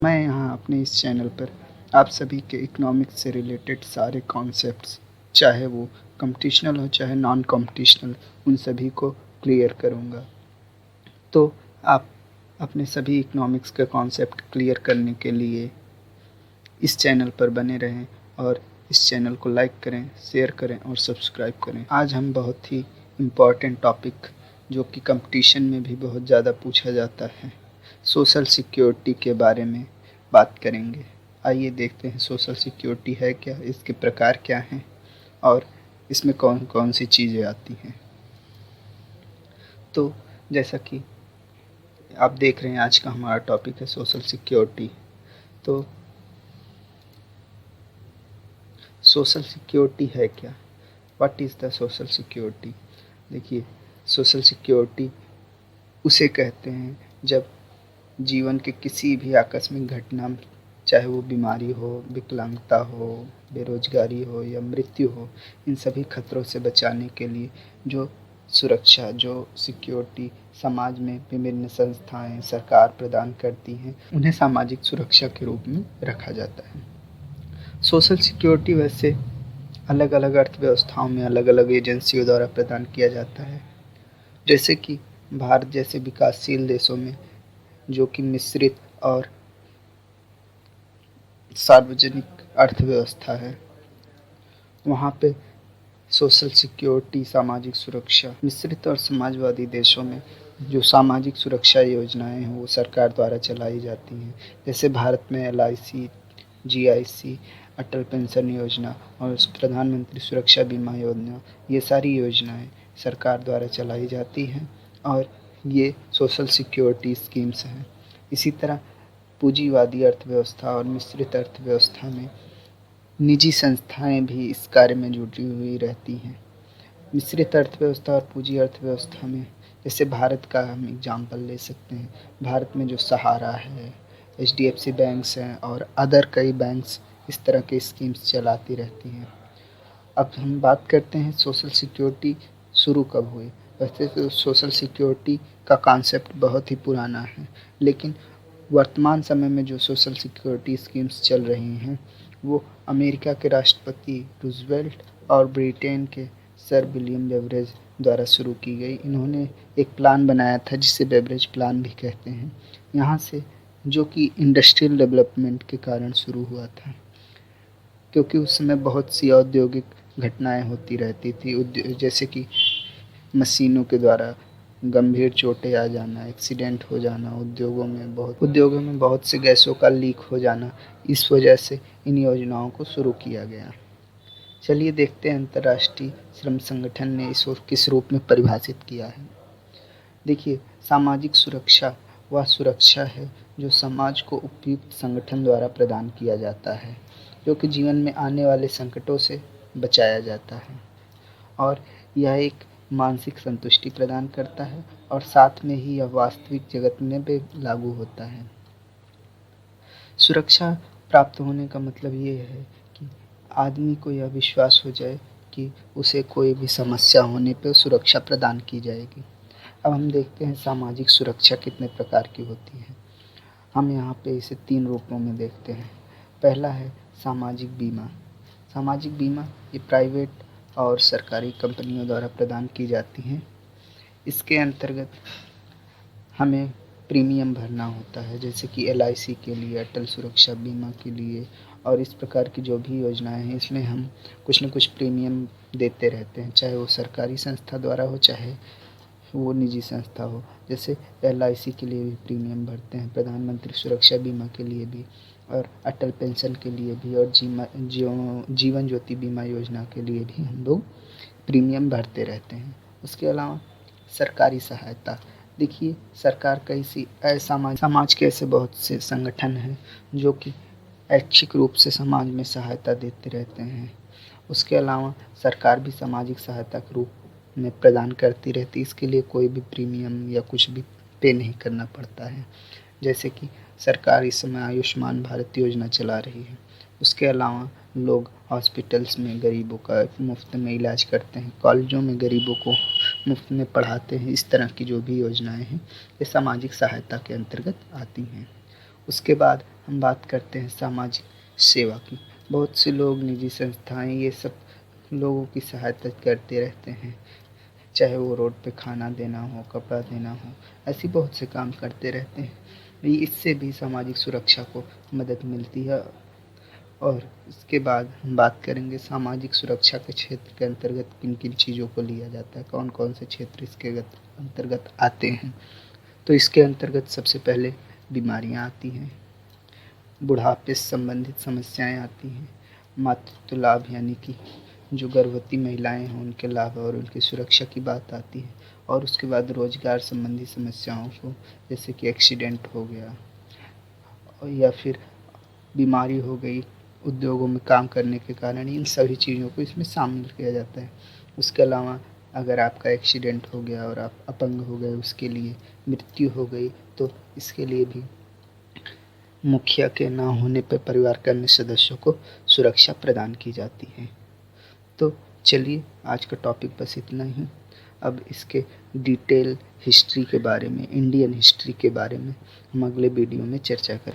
मैं यहाँ अपने इस चैनल पर आप सभी के इकोनॉमिक्स से रिलेटेड सारे कॉन्सेप्ट्स, चाहे वो कॉम्पिटिशनल हो चाहे नॉन कॉम्पिटिशनल, उन सभी को क्लियर करूँगा। तो आप अपने सभी इकोनॉमिक्स के कॉन्सेप्ट क्लियर करने के लिए इस चैनल पर बने रहें और इस चैनल को लाइक करें, शेयर करें और सब्सक्राइब करें। आज हम बहुत ही इम्पॉर्टेंट टॉपिक, जो कि कंपटीशन में भी बहुत ज़्यादा पूछा जाता है, सोशल सिक्योरिटी के बारे में बात करेंगे। आइए देखते हैं सोशल सिक्योरिटी है क्या, इसके प्रकार क्या हैं और इसमें कौन कौन सी चीज़ें आती हैं। तो जैसा कि आप देख रहे हैं, आज का हमारा टॉपिक है सोशल सिक्योरिटी। तो सोशल सिक्योरिटी है क्या, what is the social security. देखिए, सोशल सिक्योरिटी उसे कहते हैं जब जीवन के किसी भी आकस्मिक घटना, चाहे वो बीमारी हो, विकलांगता हो, बेरोजगारी हो या मृत्यु हो, इन सभी खतरों से बचाने के लिए जो सुरक्षा, जो सिक्योरिटी समाज में विभिन्न संस्थाएं, सरकार प्रदान करती हैं, उन्हें सामाजिक सुरक्षा के रूप में रखा जाता है। सोशल सिक्योरिटी वैसे अलग अलग अर्थव्यवस्थाओं में अलग अलग एजेंसियों द्वारा प्रदान किया जाता है। जैसे कि भारत जैसे विकासशील देशों में, जो कि मिश्रित और सार्वजनिक अर्थव्यवस्था है, वहाँ पे सोशल सिक्योरिटी, सामाजिक सुरक्षा, मिश्रित और समाजवादी देशों में जो सामाजिक सुरक्षा योजनाएं हैं वो सरकार द्वारा चलाई जाती हैं। जैसे भारत में LIC, GIC, अटल पेंशन योजना और प्रधानमंत्री सुरक्षा बीमा योजना, ये सारी योजनाएं सरकार द्वारा चलाई जाती हैं और ये सोशल सिक्योरिटी स्कीम्स हैं। इसी तरह पूंजीवादी अर्थव्यवस्था और मिश्रित अर्थव्यवस्था में निजी संस्थाएं भी इस कार्य में जुटी हुई रहती हैं। मिश्रित अर्थव्यवस्था और पूंजी अर्थव्यवस्था में, जैसे भारत का हम एग्जाम्पल ले सकते हैं। भारत में जो सहारा है, HDFC बैंक्स हैं और अदर कई बैंक्स इस तरह के स्कीम्स चलाती रहती हैं। अब हम बात करते हैं सोशल सिक्योरिटी शुरू कब हुई। वैसे तो सोशल सिक्योरिटी का कॉन्सेप्ट बहुत ही पुराना है, लेकिन वर्तमान समय में जो सोशल सिक्योरिटी स्कीम्स चल रही हैं वो अमेरिका के राष्ट्रपति रूजवेल्ट और ब्रिटेन के सर विलियम बेवरेज द्वारा शुरू की गई। इन्होंने एक प्लान बनाया था जिसे बेवरेज प्लान भी कहते हैं, यहाँ से, जो कि इंडस्ट्रियल डेवलपमेंट के कारण शुरू हुआ था, क्योंकि उस समय बहुत सी औद्योगिक घटनाएं होती रहती थी, जैसे कि मशीनों के द्वारा गंभीर चोटें आ जाना, एक्सीडेंट हो जाना, उद्योगों में बहुत से गैसों का लीक हो जाना। इस वजह से इन योजनाओं को शुरू किया गया। चलिए देखते हैं अंतर्राष्ट्रीय श्रम संगठन ने इसको किस रूप में परिभाषित किया है। देखिए, सामाजिक सुरक्षा वह सुरक्षा है जो समाज को उपयुक्त संगठन द्वारा प्रदान किया जाता है, जो कि जीवन में आने वाले संकटों से बचाया जाता है, और यह एक मानसिक संतुष्टि प्रदान करता है और साथ में ही यह वास्तविक जगत में भी लागू होता है। सुरक्षा प्राप्त होने का मतलब ये है कि आदमी को यह विश्वास हो जाए कि उसे कोई भी समस्या होने पर सुरक्षा प्रदान की जाएगी। अब हम देखते हैं सामाजिक सुरक्षा कितने प्रकार की होती है। हम यहाँ पे इसे 3 रूपों में देखते हैं। पहला है सामाजिक बीमा। सामाजिक बीमा ये प्राइवेट और सरकारी कंपनियों द्वारा प्रदान की जाती हैं। इसके अंतर्गत हमें प्रीमियम भरना होता है, जैसे कि LIC के लिए, अटल सुरक्षा बीमा के लिए, और इस प्रकार की जो भी योजनाएं हैं, इसमें हम कुछ न कुछ प्रीमियम देते रहते हैं, चाहे वो सरकारी संस्था द्वारा हो चाहे वो निजी संस्था हो। जैसे LIC के लिए भी प्रीमियम भरते हैं, प्रधानमंत्री सुरक्षा बीमा के लिए भी, और अटल पेंशन के लिए भी, और जीवन ज्योति बीमा योजना के लिए भी हम लोग प्रीमियम भरते रहते हैं। उसके अलावा सरकारी सहायता। देखिए, सरकार कई सी समाज के ऐसे बहुत से संगठन हैं जो कि ऐच्छिक रूप से समाज में सहायता देते रहते हैं। उसके अलावा सरकार भी सामाजिक सहायता के रूप में प्रदान करती रहती है। इसके लिए कोई भी प्रीमियम या कुछ भी पे नहीं करना पड़ता है। जैसे कि सरकार इस समय आयुष्मान भारत योजना चला रही है। उसके अलावा लोग हॉस्पिटल्स में गरीबों का मुफ्त में इलाज करते हैं, कॉलेजों में गरीबों को मुफ्त में पढ़ाते हैं। इस तरह की जो भी योजनाएं हैं ये सामाजिक सहायता के अंतर्गत आती हैं। उसके बाद हम बात करते हैं सामाजिक सेवा की। बहुत से लोग, निजी संस्थाएं, ये सब लोगों की सहायता करते रहते हैं, चाहे वो रोड पे खाना देना हो, कपड़ा देना हो, ऐसी बहुत से काम करते रहते हैं। इससे भी सामाजिक सुरक्षा को मदद मिलती है। और इसके बाद हम बात करेंगे सामाजिक सुरक्षा के क्षेत्र के अंतर्गत किन किन चीज़ों को लिया जाता है, कौन कौन से क्षेत्र इसके अंतर्गत आते हैं। तो इसके अंतर्गत सबसे पहले बीमारियां आती हैं, बुढ़ापे से संबंधित समस्याएं आती हैं, मातृत्व लाभ यानी कि जो गर्भवती महिलाएं हैं उनके लाभ और उनकी सुरक्षा की बात आती है। और उसके बाद रोजगार संबंधी समस्याओं को, जैसे कि एक्सीडेंट हो गया या फिर बीमारी हो गई, उद्योगों में काम करने के कारण, इन सभी चीज़ों को इसमें शामिल किया जाता है। उसके अलावा अगर आपका एक्सीडेंट हो गया और आप अपंग हो गए, उसके लिए मृत्यु हो गई, तो इसके लिए भी मुखिया के ना होने पर परिवार के अन्य सदस्यों को सुरक्षा प्रदान की जाती है। तो चलिए, आज का टॉपिक बस इतना ही। अब इसके डिटेल हिस्ट्री के बारे में, इंडियन हिस्ट्री के बारे में हम अगले वीडियो में चर्चा करें।